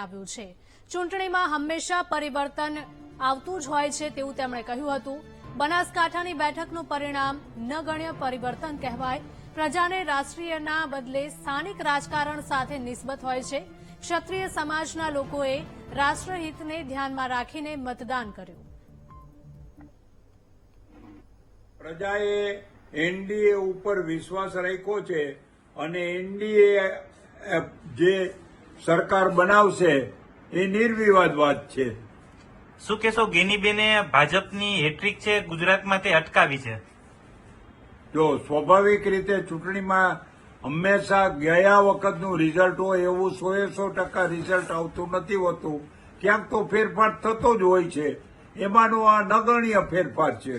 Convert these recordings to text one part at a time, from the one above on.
આવ્યું છે। ચૂંટણીમાં હંમેશા પરિવર્તન આવતું જ હોય છે તેવું તેમણે કહ્યું હતું। બનાસકાંઠાની બેઠકનું પરિણામ નગણ્ય પરિવર્તન કહેવાય। પ્રજાને રાષ્ટ્રીયના બદલે સ્થાનિક રાજકારણ સાથે નિસ્બત હોય છે। ક્ષત્રિય સમાજના લોકોએ રાષ્ટ્રહિતને ધ્યાનમાં રાખીને મતદાન કર્યું। પ્રજાએ એનડીએ ઉપર વિશ્વાસ રાખ્યો છે અને એનડીએ જે સરકાર બનાવશે એ નિર્વિવાદ વાત છે। શું કહેશો ગેનીબેને ભાજપની હેટ્રિક છે ગુજરાતમાં તે અટકાવી છે? જો સ્વાભાવિક રીતે ચૂંટણીમાં હંમેશા ગયા વખતનું રિઝલ્ટ હોય એવું 100% રિઝલ્ટ આવતું નથી હોતું। ક્યાંક તો ફેરફાર થતો જ હોય છે, એમાંનો આ નગણ્ય ફેરફાર છે।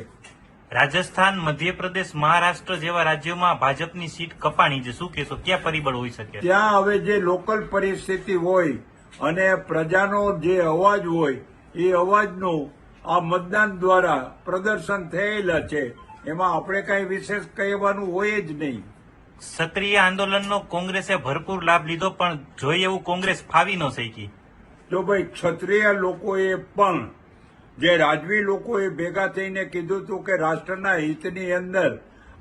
રાજસ્થાન, મધ્યપ્રદેશ, મહારાષ્ટ્ર જેવા રાજ્યોમાં ભાજપની સીટ કપાણી છે। શું કહેશો, ક્યાં પરિબળ હોઈ શકે? ત્યાં હવે જે લોકલ પરિસ્થિતિ હોય અને પ્રજાનો જે અવાજ હોય એ અવાજનું આ મતદાન દ્વારા પ્રદર્શન થયેલા છે, એમાં આપણે કઈ વિશેષ કહેવાનું હોય જ નહીં। ક્ષત્રિય આંદોલનનો કોંગ્રેસે ભરપૂર લાભ લીધો, પણ જોઈએ એવું કોંગ્રેસ ફાવી ન શકી। જો ભાઈ ક્ષત્રિય લોકોએ પણ જે રાજવી લોકોએ ભેગા થઈને કીધું હતું કે રાષ્ટ્રના હિતની અંદર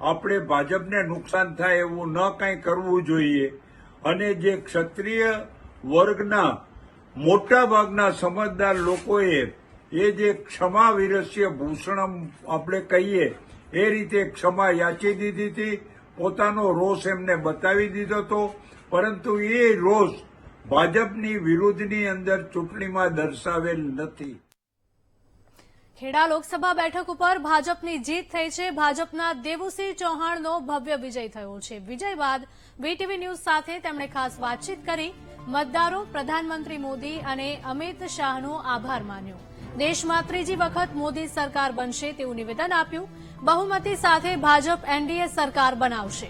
આપણે ભાજપને નુકસાન થાય એવું ન કંઈ કરવું જોઈએ, અને જે ક્ષત્રિય વર્ગના મોટા ભાગના સમજદાર લોકોએ એ જે ક્ષમા વિરસ્ય ભૂષણમ આપણે કહીએ એ રીતે ક્ષમા યાચી દીધી હતી, પોતાનો રોષ એમને બતાવી દીધો હતો, પરંતુ એ રોષ ભાજપની વિરુદ્ધની અંદર ચૂંટણીમાં દર્શાવેલ નથી। ખેડા લોકસભા બેઠક ઉપર ભાજપની જીત થઈ છે। ભાજપના દેવુસિંહ ચૌહાણનો ભવ્ય વિજય થયો છે। વિજય બાદ વીટીવી ન્યૂઝ સાથે તેમણે ખાસ વાતચીત કરી। મતદારો, પ્રધાનમંત્રી મોદી અને અમિત શાહનો આભાર માન્યો। દેશમાં ત્રીજી વખત મોદી સરકાર બનશે તેવું નિવેદન આપ્યું। બહુમતી સાથે ભાજપ એનડીએ સરકાર બનાવશે।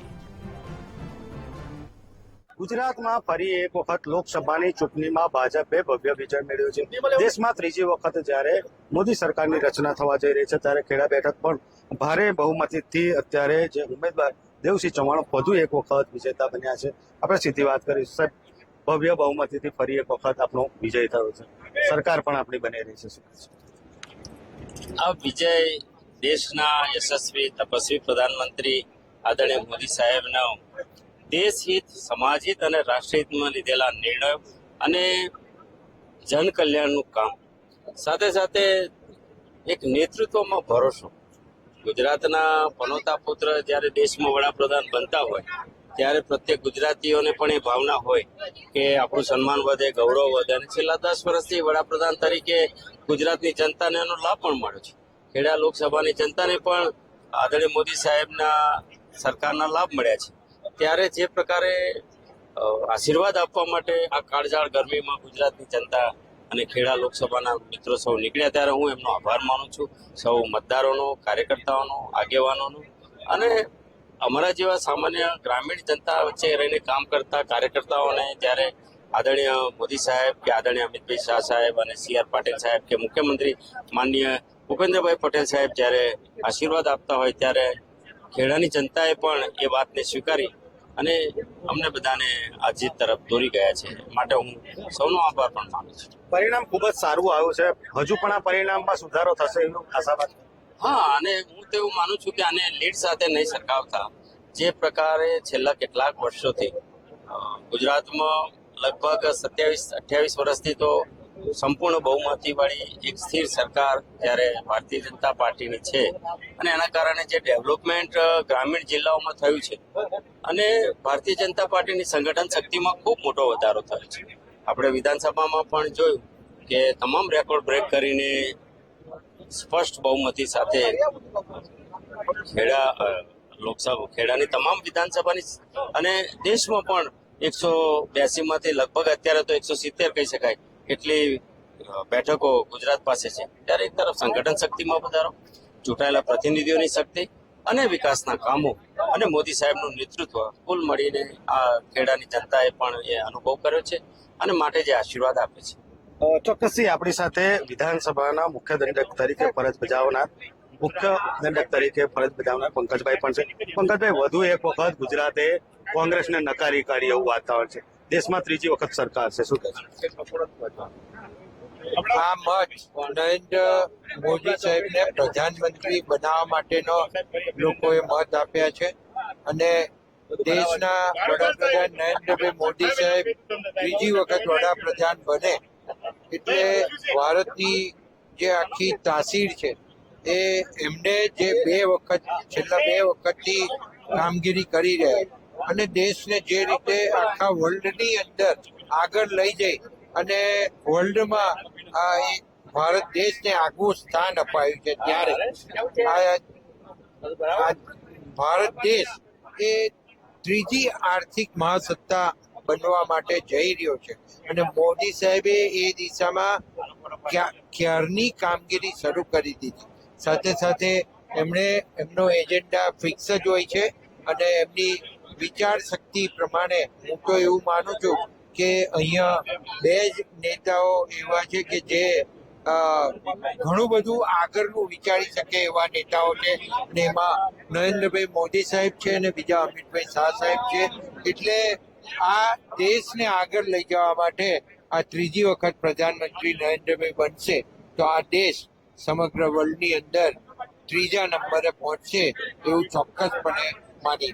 ગુજરાતમાં ફરી એક વખત લોકસભાની ચૂંટણીમાં ભાજપે ભવ્ય વિજય મેળવ્યો છે। દેશમાં ત્રીજી વખત જ્યારે મોદી સરકારની રચના થવા જઈ રહી છે, ત્યારે ખેડા બેઠક પણ ભારે બહુમતીથી અત્યારે જે ઉમેદવાર દેવસિંહ ચૌહાણ વધુ એક વખત વિજેતા બન્યા છે। આપણે સીધી વાત કરીશું, સાહેબ, ભવ્ય બહુમતીથી ફરી એક વખત આપણો વિજય થયો છે, સરકાર પણ આપણી બની રહી છે। આ વિજય દેશના યશસ્વી તપસ્વી પ્રધાનમંત્રી આદરણીય મોદી સાહેબનો દેશહિત, સમાજહિત અને રાષ્ટ્રહિતમાં લીધેલા નિર્ણયો અને જન કલ્યાણનું કામ, સાથે સાથે એક નેતૃત્વમાં ભરોસો। ગુજરાતના પનોતા પુત્ર જ્યારે દેશમાં વડાપ્રધાન બનતા હોય ત્યારે પ્રત્યેક ગુજરાતીઓને પણ એ ભાવના હોય કે આપણું સન્માન વધે, ગૌરવ વધે, અને છેલ્લા 10 વર્ષથી વડાપ્રધાન તરીકે ગુજરાતની જનતાને એનો લાભ પણ મળ્યો છે। ખેડા લોકસભાની જનતાને પણ આદરણીય મોદી સાહેબના સરકારના લાભ મળ્યા છે। ત્યારે જે પ્રકારે આશીર્વાદ આપવા માટે આ કાળઝાળ ગરમીમાં ગુજરાતની જનતા અને ખેડા લોકસભાના મિત્રો સૌ નીકળ્યા, ત્યારે હું એમનો આભાર માનું છું, સૌ મતદારોનો, કાર્યકર્તાઓનો, આગેવાનોનો, અને અમારા જેવા સામાન્ય ગ્રામીણ જનતા વચ્ચે રહીને કામ કરતા કાર્યકર્તાઓને જ્યારે આદરણીય મોદી સાહેબ કે આદરણીય અમિતભાઈ શાહ સાહેબ અને CR પાટીલ સાહેબ કે મુખ્યમંત્રી માનનીય ભૂપેન્દ્રભાઈ પટેલ સાહેબ જ્યારે આશીર્વાદ આપતા હોય, ત્યારે ખેડાની જનતાએ પણ એ વાતને સ્વીકારી અને અમને બધાને આ જીત તરફ દોરી ગયા છે, માટે હું સૌનો આભાર પણ માનું છું। પરિણામ ખૂબ જ સારું આવ્યું છે, હજુ પણ આ પરિણામમાં સુધારો થશે એવું આશાવાદ? હા, અને હું તો એવું માનું છું કે આને લીડ સાથે નહીં સરખાવતા, જે પ્રકારે છેલ્લા કેટલાક વર્ષોથી ગુજરાતમાં લગભગ 27-28 વર્ષથી તો સંપૂર્ણ બહુમતીવાળી એક સ્થિર સરકાર જ્યારે ભારતીય જનતા પાર્ટીની છે, અને એના કારણે જે ડેવલપમેન્ટ ગ્રામીણ જિલ્લાઓમાં થયું છે અને ભારતીય જનતા પાર્ટીની સંગઠન શક્તિમાં ખૂબ મોટો વધારો થયો છે। આપણે વિધાનસભામાં પણ જોયું કે તમામ રેકોર્ડ બ્રેક કરીને સ્પષ્ટ બહુમતી સાથે ખેડાની તમામ વિધાનસભાની અને દેશમાં પણ 182 માંથી લગભગ અત્યારે તો 170 કહી શકાય એટલી બેઠકો ગુજરાત પાસે છે। ત્યારે એક તરફ સંગઠન શક્તિમાં વધારો, ચૂંટાયેલા પ્રતિનિધિઓની શક્તિ અને વિકાસના કામો અને મોદી સાહેબનું નેતૃત્વ, કુલ મળીને આ ખેડાની જનતાએ પણ એ અનુભવ કર્યો છે અને માટે જે આશીર્વાદ આપે છે। ચોક્કસથી આપણી સાથે વિધાનસભાના મુખ્ય દંડક તરીકે ફરજ બજાવનાર પંકજભાઈ પણ છે। પંકજભાઈ, વધુ એક વખત ગુજરાતે કોંગ્રેસને નકારી કાઢી એવું વાતાવરણ છે, દેશમાં ત્રીજી વખત સરકાર છે, શું કહેશો? આ મત નરેન્દ્ર મોદી સાહેબને પ્રધાનમંત્રી બનાવવા માટેનો લોકોએ મત આપ્યા છે અને દેશના વડાપ્રધાન નરેન્દ્રભાઈ મોદી સાહેબ ત્રીજી વખત વડાપ્રધાન બને એટલે ભારતની જે આખી તાસીર છે એ એમને જે છેલ્લા બે વખતથી કામગીરી કરી રહ્યા અને દેશને જે રીતે આખા વર્લ્ડની અંદર આગળ લઈ જઈ અને વર્લ્ડમાં ભારત દેશને આગવું સ્થાન અપાયું છે ત્યારે ભારત દેશ એ ત્રીજી આર્થિક મહાસત્તા બનવા માટે જઈ રહ્યો છે અને મોદી સાહેબે એ દિશામાં ક્યારની કામગીરી શરૂ કરી દીધી. સાથે સાથે એમણે એમનો એજન્ડા ફિક્સ જ હોય છે અને એમની વિચાર શક્તિ પ્રમાણે હું તો એવું માનું છું કે અહીંયા બે જ નેતાઓ એવા છે કે જે ઘણું બધું આગળનું વિચારી શકે એવા નેતાઓ છે અને એમાં નરેન્દ્રભાઈ મોદી સાહેબ છે અને બીજા અમિતભાઈ શાહ સાહેબ છે. એટલે આ દેશને આગળ લઈ જવા માટે આ ત્રીજી વખત પ્રધાનમંત્રી નરેન્દ્રભાઈ બનશે તો આ દેશ સમગ્ર વર્લ્ડની અંદર ત્રીજા નંબરે પહોંચશે એવું ચોક્કસપણે માની.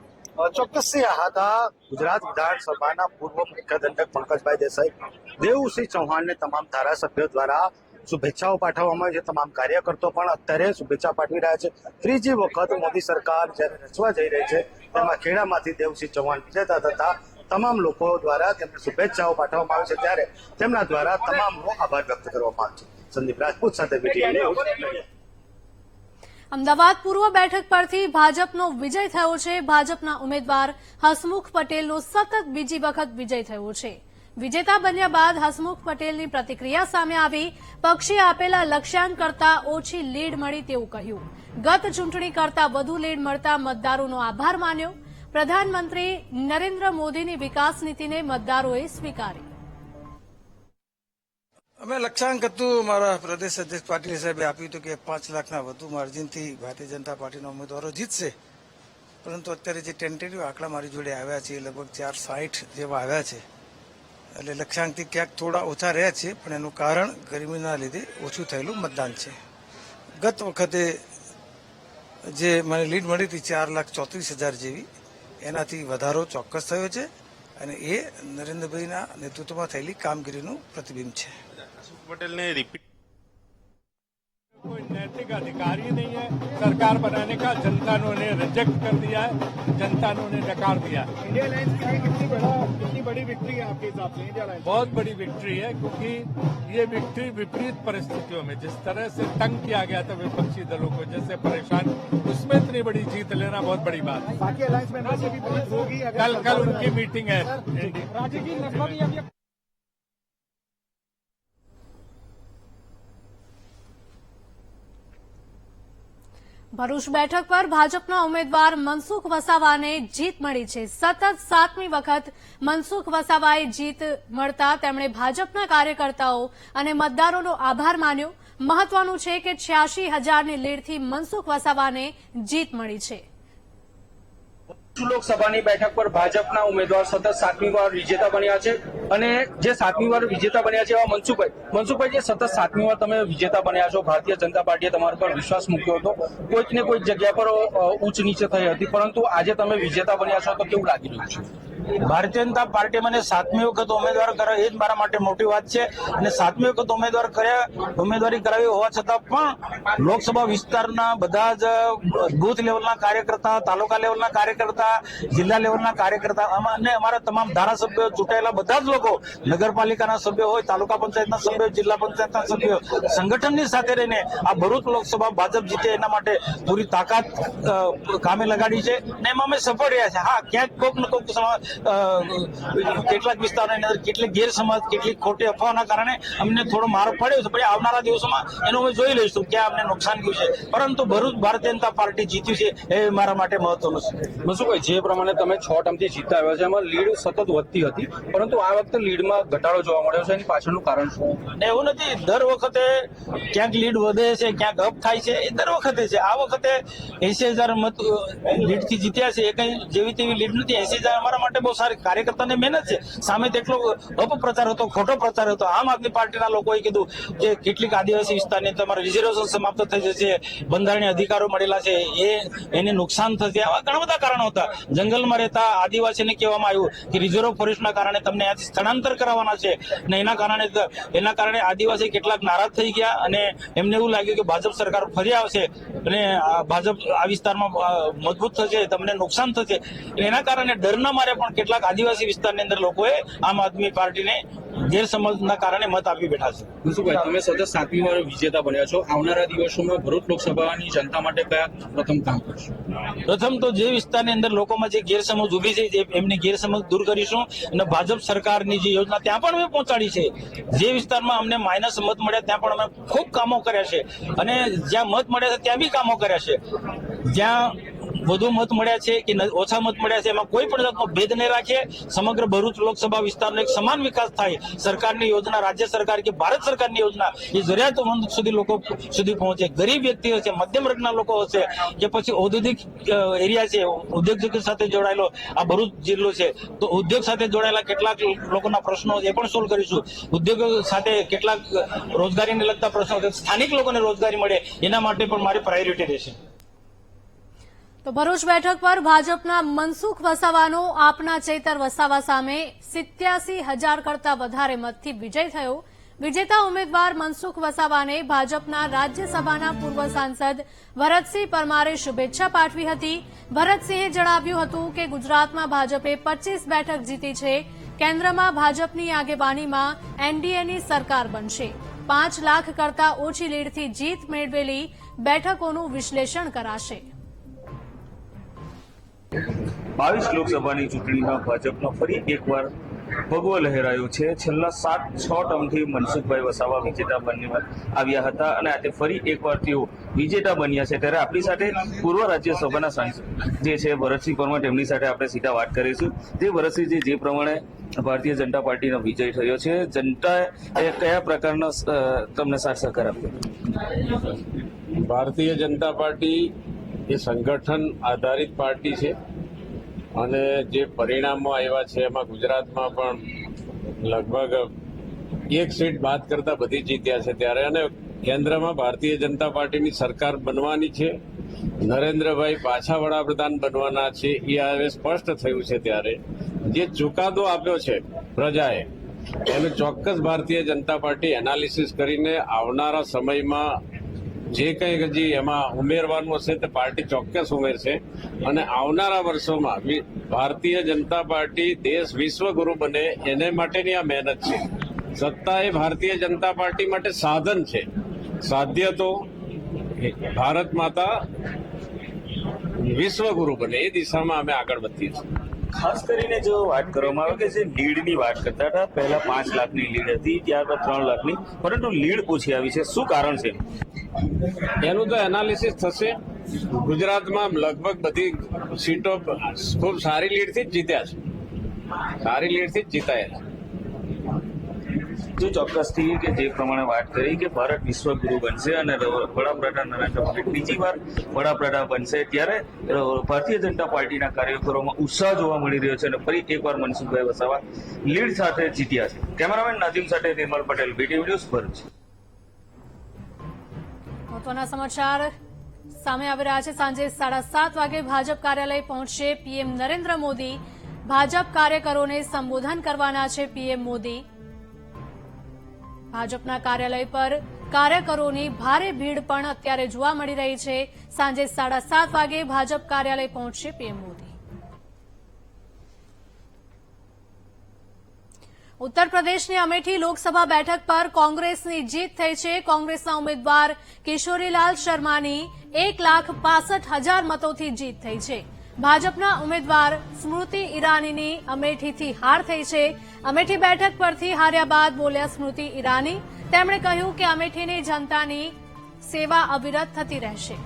ચોક્કસથી આ હતા ગુજરાત વિધાનસભાના પૂર્વ મુખ્ય દંડક પંકજભાઈ દેસાઈ. દેવુસિંહ ચૌહાણને તમામ ધારાસભ્યો દ્વારા શુભેચ્છાઓ પાઠવવામાં આવી છે. તમામ કાર્યકર્તાઓ પણ અત્યારે શુભેચ્છા પાઠવી રહ્યા છે. ત્રીજી વખત મોદી સરકાર જ્યારે રચવા જઈ રહી છે તેમાં ખેડામાંથી દેવુસિંહ ચૌહાણ વિજેતા થતા તમામ લોકો દ્વારા તેમને શુભેચ્છાઓ પાઠવવામાં આવે છે ત્યારે તેમના દ્વારા તમામનો આભાર વ્યક્ત કરવામાં આવે છે. સંદીપ રાજપૂત સાથે BTN ન્યૂઝ. અમદાવાદ પૂર્વ બેઠક પરથી ભાજપનો વિજય થયો છે. ભાજપના ઉમેદવાર હસમુખ પટેલનો સતત બીજી વખત વિજય થયો છે. વિજેતા બન્યા બાદ હસમુખ પટેલની પ્રતિક્રિયા સામે આવી. પક્ષે આપેલા લક્ષ્યાંક કરતા ઓછી લીડ મળી તેવું કહ્યું. ગત ચૂંટણી કરતા વધુ લીડ મળતા મતદારોનો આભાર માન્યો. પ્રધાનમંત્રી નરેન્દ્ર મોદીની વિકાસ નીતિને મતદારોએ સ્વીકારી. અમે લક્ષ્યાંક હતું મારા પ્રદેશ અધ્યક્ષ પાટીલ સાહેબે આપ્યું હતું કે 5 લાખના વધુ માર્જિનથી ભારતીય જનતા પાર્ટીના ઉમેદવારો જીતશે, પરંતુ અત્યારે જે ટેન્ટેટિવ આંકડા મારી જોડે આવ્યા છે એ લગભગ 460 જેવા આવ્યા છે. એટલે લક્ષ્યાંકથી ક્યાંક થોડા ઓછા રહ્યા છે, પણ એનું કારણ ગરમીના લીધે ઓછું થયેલું મતદાન છે. ગત વખતે જે મને લીડ મળી હતી 4,34,000 જેવી, એનાથી વધારો ચોક્કસ થયો છે અને એ નરેન્દ્રભાઈના નેતૃત્વમાં થયેલી કામગીરીનું પ્રતિબિંબ છે. पटेल ने रिपीट कोई नैतिक अधिकार ही नहीं है सरकार बनाने का. जनता ने उन्हें रिजेक्ट कर दिया है, जनता ने उन्हें नकार दिया. इंडिया अलायंस के लिए कितनी बड़ी विक्ट्री है आपके हिसाब से? इंडिया अलायंस बहुत बड़ी विक्ट्री है क्योंकि ये विक्ट्री विपरीत परिस्थितियों में जिस तरह से तंग किया गया था विपक्षी दलों को, जैसे परेशान, उसमें इतनी बड़ी जीत लेना बहुत बड़ी बात है. बाकी अलायंस मेंबर से भी बात होगी. कल उनकी मीटिंग है. राज्य की लगभग ભરૂચ બેઠક પર ભાજપના ઉમેદવાર મનસુખ વસાવાને જીત મળી છે. સતત 7મી વખત મનસુખ વસાવાએ જીત મળતા તેમણે ભાજપના કાર્યકર્તાઓ અને મતદારોનો આભાર માન્યો. મહત્વનું છે કે 86,000ની લીડથી મનસુખ વસાવાને જીત મળી છે. લોકસભાની બેઠક પર ભાજપના ઉમેદવાર સતત 7મી વાર વિજેતા બન્યા છે અને જે 7મી વાર વિજેતા બન્યા છે એવા મનસુખભાઈ જે સતત 7મી વાર તમે વિજેતા બન્યા છો, ભારતીય જનતા પાર્ટીએ તમારા પર વિશ્વાસ મૂક્યો હતો, કોઈક ને કોઈક જગ્યા પર ઊંચ નીચે થઈ હતી, પરંતુ આજે તમે વિજેતા બન્યા છો તો કેવું લાગી રહ્યું છે? ભારતીય જનતા પાર્ટી મને 7મી વખત ઉમેદવાર કર્યો એ જ મારા માટે મોટી વાત છે અને 7મી વખત ઉમેદવારી કરાવી હોવા છતાં પણ લોકસભા વિસ્તારના બધા જ બૂથ લેવલના કાર્યકર્તા, તાલુકા લેવલના કાર્યકર્તા, જિલ્લા લેવલના કાર્યકર્તા અને અમારા તમામ ધારાસભ્યો, ચૂંટાયેલા બધા જ લોકો, નગરપાલિકાના સભ્યો હોય, તાલુકા પંચાયતના સભ્યો, જિલ્લા પંચાયતના સભ્યો, સંગઠનની સાથે રહીને આ ભરૂચ લોકસભા ભાજપ જીતે એના માટે પૂરી તાકાત કામે લગાડી છે અને એમાં અમે સફળ રહ્યા છે. હા, ક્યાંક કોઈક ને કોઈક કેટલાક વિસ્તારોની અંદર કેટલીક ગેરસમજ, કેટલીક ખોટી અફવાના કારણે અમને થોડો મારો પડ્યો છે, પણ આવનારા દિવસોમાં એનું અમે જોઈ લઈશું ક્યાં અમને નુકસાન થયું છે, પરંતુ ભરૂચ ભારતીય જનતા પાર્ટી જીત્યું છે એ મારા માટે મહત્વનું છે. મનસુખભાઈ, જે પ્રમાણે તમે 6 ટર્મથી જીતતા આવ્યા છે એમાં લીડ સતત વધતી હતી, પરંતુ આ વખતે લીડમાં ઘટાડો જોવા મળ્યો છે, એની પાછળનું કારણ શું? એવું નથી, દર વખતે ક્યાંક લીડ વધે છે, ક્યાંક અપ થાય છે, એ દર વખતે છે. આ વખતે 80,000 મત લીડથી જીત્યા છે, એ કઈ જેવી તેવી લીડ નથી. 80,000 અમારા માટે બહુ સારી કાર્યકર્તાની મહેનત છે. સામે તેટલો અપપ્રચાર હતો, ખોટો પ્રચાર હતો. આમ આદમી પાર્ટીના લોકોએ કીધું કે કેટલીક આદિવાસી વિસ્તારની તમારા રિઝર્વેશન સમાપ્ત થઈ જશે, બંધારણીય અધિકારો મળેલા છે એને નુકસાન થશે. આવા ઘણા બધા કારણો હતા. જંગલમાં રહેતા આદિવાસીને કહેવામાં આવ્યું કે રિઝર્વ ફોરેસ્ટના કારણે તમને અહીંયાથી સ્થળાંતર કરાવવાના છે અને એના કારણે આદિવાસી કેટલાક નારાજ થઈ ગયા અને એમને એવું લાગ્યું કે ભાજપ સરકાર ફરી આવશે અને ભાજપ આ વિસ્તારમાં મજબૂત થશે, તમને નુકસાન થશે. એના કારણે ડરના મારે પણ કેટલાક આદિવાસી વિસ્તારની અંદર લોકોએ આમ આદમી પાર્ટીને ગેરસમજના કારણે મત આપી બેઠા છે. મનસુખભાઈ, તમે સતત 7મી વાર વિજેતા બન્યા છો. આવનારા દિવસોમાં ભરૂચ લોકસભાની જનતા માટે કયા પ્રથમ કામ કરશો? પ્રથમ તો જે વિસ્તારની અંદર લોકોમાં જે ગેરસમજ ઉભી છે એમની ગેરસમજ દૂર કરીશું અને ભાજપ સરકારની જે યોજના ત્યાં પણ અમે પહોંચાડી છે. જે વિસ્તારમાં અમને માઇનસ મત મળ્યા ત્યાં પણ અમે ખૂબ કામો કર્યા છે અને જ્યાં મત મળ્યા છે ત્યાં બી કામો કર્યા છે. જ્યાં વધુ મત મળ્યા છે કે ઓછા મત મળ્યા છે એમાં કોઈ પણ જાતનો ભેદ નહીં રાખીએ. સમગ્ર ભરૂચ લોકસભા વિસ્તારનો એક સમાન વિકાસ થાય. સરકારની યોજના, રાજ્ય સરકાર કે ભારત સરકારની યોજના એ જરૂરિયાતમંદ સુધી લોકો સુધી પહોંચે. ગરીબ વ્યક્તિ હશે, મધ્યમ વર્ગના લોકો હશે કે પછી ઔદ્યોગિક એરિયા છે, ઉદ્યોગ સાથે જોડાયેલો આ ભરૂચ જિલ્લો છે, તો ઉદ્યોગ સાથે જોડાયેલા કેટલાક લોકોના પ્રશ્નો એ પણ સોલ્વ કરીશું. ઉદ્યોગો સાથે કેટલાક રોજગારીને લગતા પ્રશ્નો, સ્થાનિક લોકોને રોજગારી મળે એના માટે પણ મારી પ્રાયોરિટી રહેશે. તો ભરૂચ બેઠક પર ભાજપના મનસુખ વસાવાનો આપના ચૈતર વસાવા સામે 87,000 કરતા વધારે મતથી વિજય થયો. વિજેતા ઉમેદવાર મનસુખ વસાવાને ભાજપના રાજ્યસભાના પૂર્વ સાંસદ ભરતસિંહ પરમારે શુભેચ્છા પાઠવી હતી. ભરતસિંહે જણાવ્યું હતું કે ગુજરાતમાં ભાજપે 25 બેઠક જીતી છે. કેન્દ્રમાં ભાજપની આગેવાનીમાં એનડીએની સરકાર બનશે. 5 લાખ કરતા ઓછી લીડથી જીત મેળવેલી બેઠકોનું વિશ્લેષણ કરાશે. 22 લોકસભાની ચૂંટણીમાં ભાજપનો ફરી એકવાર ભગવો લહેરાયો છે. છેલ્લા 6 ટર્મથી મનસુખભાઈ વસાવા વિજેતા બનીને આવ્યા હતા અને આજે ફરી એકવાર તેઓ વિજેતા બન્યા છે. ત્યારે આપણી સાથે પૂર્વ રાજ્યસભાના સાંસદ જે છે ભરતસિંહ પરમાર, તેમની સાથે આપણે સીધા વાત કરીશું. તે ભરતસિંહજી, જે પ્રમાણે ભારતીય જનતા પાર્ટીનો વિજય થયો છે, જનતાએ કયા પ્રકારનો તમને સાથ સહકાર આપ્યો? ભારતીય જનતા પાર્ટી એ સંગઠન આધારિત પાર્ટી છે અને જે પરિણામો આવ્યા છે એમાં ગુજરાતમાં પણ લગભગ એક સીટ બાદ કરતા બધી જીત્યા છે. ત્યારે અને કેન્દ્રમાં ભારતીય જનતા પાર્ટીની સરકાર બનવાની છે, નરેન્દ્રભાઈ પાછા વડાપ્રધાન બનવાના છે એ હવે સ્પષ્ટ થયું છે. ત્યારે જે ચુકાદો આપ્યો છે પ્રજાએ એનું ચોક્કસ ભારતીય જનતા પાર્ટી એનાલિસિસ કરીને આવનારા સમયમાં જે કંઈ હજી એમાં ઉમેરવાનું હશે તે પાર્ટી ચોક્કસ ઉમેરશે અને આવનારા વર્ષોમાં ભારતીય જનતા પાર્ટી દેશ વિશ્વગુરુ બને એને માટેની આ મહેનત છે. સત્તા એ ભારતીય જનતા પાર્ટી માટે સાધન છે. સાધ્ય તો ભારત માતા વિશ્વગુરુ બને એ દિશામાં અમે આગળ વધીએ છીએ. ખાસ કરીને જો વાત કરવામાં આવે કે જે લીડની વાત કરતા હતા, પહેલા 5 લાખની લીડ હતી, ત્યારબાદ 3 લાખની, પરંતુ લીડ ઓછી આવી છે. શું કારણ છે એનું તો એનાલિસિસ થશે. ગુજરાતમાં લગભગ બધી સીટો ખૂબ સારી લીડથી જ જીત્યા છે. સારી લીડથી જ જીતાયેલા. જો ચોક્કસથી કે જે પ્રમાણે વાત કરી કે ભારત વિશ્વગુરુ બનશે અને વડાપ્રધાન નરેન્દ્ર મોદી બીજી વાર વડાપ્રધાન બનશે, ત્યારે ભારતીય જનતા પાર્ટીના કાર્યકરોમાં ઉત્સાહ જોવા મળી રહ્યો છે અને ફરી એકવાર મનસુખભાઈ વસાવા લીડ સાથે જીત્યા છે. કેમેરામેન નાઝીમ સાથે નિર્મલ પટેલ, BTV ન્યૂઝ, ભરૂચ. મહત્વના સમાચાર સામે આવી રહ્યા છે. સાંજે 7:30 વાગે ભાજપ કાર્યાલય પહોંચશે પીએમ નરેન્દ્ર મોદી. ભાજપ કાર્યકરોને સંબોધન કરવાના છે પીએમ મોદી. ભાજપના કાર્યાલય પર કાર્યકરોની ભારે ભીડ પણ અત્યારે જોવા મળી રહી છે. સાંજે 7:30 વાગે ભાજપ કાર્યાલય પહોંચશે પીએમ મોદી. ઉત્તર પ્રદેશની અમેઠી લોકસભા બેઠક પર કોંગ્રેસની જીત થઈ છે. કોંગ્રેસના ઉમેદવાર કિશોરીલાલ શર્માની 1,65,000 મતોથી જીત થઈ છે. ભાજપના ઉમેદવાર સ્મૃતિ ઈરાનીની અમેઠીથી હાર થઈ છે. અમેઠી બેઠક પરથી હાર્યા બાદ બોલ્યા સ્મૃતિ ઈરાની. તેમણે કહ્યું કે અમેઠીની જનતાની સેવા અવિરત થતી રહેશે.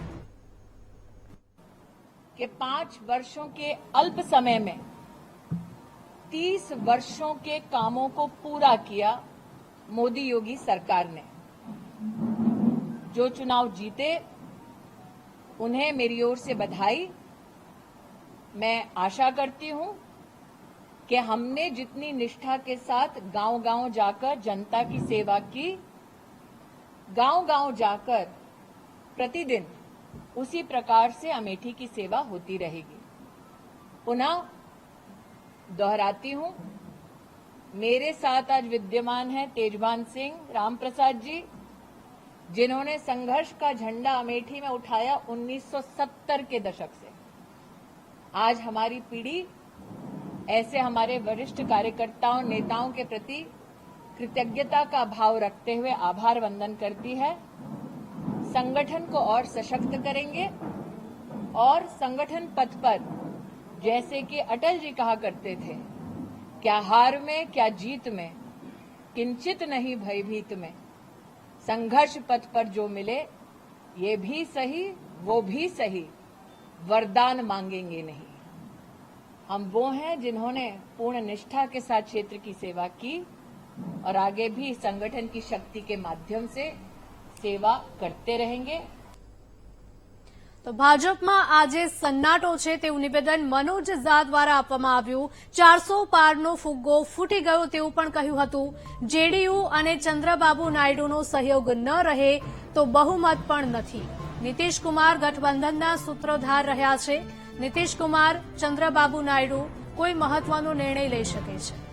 कि 5 वर्षों के अल्प समय में 30 वर्षों के कामों को पूरा किया मोदी योगी सरकार ने. जो चुनाव जीते उन्हें मेरी ओर से बधाई. मैं आशा करती हूं कि हमने जितनी निष्ठा के साथ गांव-गांव जाकर जनता की सेवा की, गांव-गांव जाकर प्रतिदिन उसी प्रकार से अमेठी की सेवा होती रहेगी। पुनः दोहराती हूं, मेरे साथ आज विद्यमान हैं तेजभान सिंह रामप्रसाद जी, जिन्होंने संघर्ष का झंडा अमेठी में उठाया 1970 के दशक से। आज हमारी पीढ़ी ऐसे हमारे वरिष्ठ कार्यकर्ताओं नेताओं के प्रति कृतज्ञता का भाव रखते हुए आभार वंदन करती है। संगठन को और सशक्त करेंगे और संगठन पथ पर, जैसे कि अटल जी कहा करते थे, क्या हार में क्या जीत में, किंचित नहीं भयभीत में, संघर्ष पथ पर जो मिले ये भी सही वो भी सही, वरदान मांगेंगे नहीं। हम वो हैं जिन्होंने पूर्ण निष्ठा के साथ क्षेत्र की सेवा की और आगे भी संगठन की शक्ति के माध्यम से सेवा करते रहेंगे। તો ભાજપમાં આજે સન્નાટો છે તેવું નિવેદન મનોજ ઝા દ્વારા આપવામાં આવ્યું। 400 પારનો ફુગ્ગો ફૂટી ગયો તેવું પણ કહ્યું હતું। જેડીયુ અને ચંદ્રબાબુ નાયડુનો સહયોગ ન રહે તો બહુમત પણ નથી। નીતિશ કુમાર ગઠબંધનના સૂત્રધાર રહ્યા છે। નીતિશ કુમાર, ચંદ્રબાબુ નાયડુ કોઈ મહત્વનો નિર્ણય લઈ શકે છે।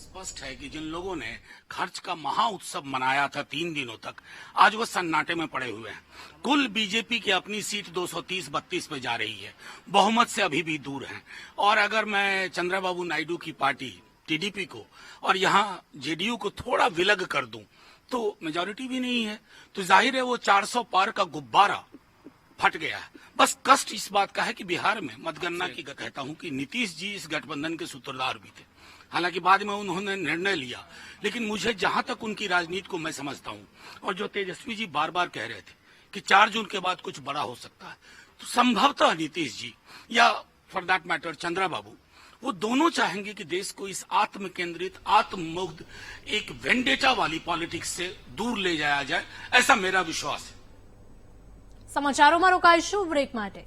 स्पष्ट है कि जिन लोगों ने खर्च का महाउत्सव मनाया था 3 दिनों तक, आज वो सन्नाटे में पड़े हुए हैं। कुल बीजेपी की अपनी सीट 230-32 पे जा रही है, बहुमत से अभी भी दूर है। और अगर मैं चंद्रबाबू नायडू की पार्टी टीडीपी को और यहाँ जेडीयू को थोड़ा विलग कर दूं तो मेजॉरिटी भी नहीं है, तो जाहिर है वो 400 पार का गुब्बारा फट गया है। बस कष्ट इस बात का है कि बिहार में मतगणना की कहता हूं कि नीतीश जी इस गठबंधन के सूत्रधार भी थे। हालांकि बाद में उन्होंने निर्णय लिया, लेकिन मुझे जहां तक उनकी राजनीति को मैं समझता हूं और जो तेजस्वी जी बार बार कह रहे थे कि 4 जून के बाद कुछ बड़ा हो सकता है, तो संभवतः नीतीश जी या फॉर दैट मैटर चंद्रबाबू, वो दोनों चाहेंगे कि देश को इस आत्म केंद्रित, आत्ममुग्ध, एक वेंडेटा वाली पॉलिटिक्स से दूर ले जाया जाए, ऐसा मेरा विश्वास है। સમાચારોમાં રોકાઈશું બ્રેક માટે।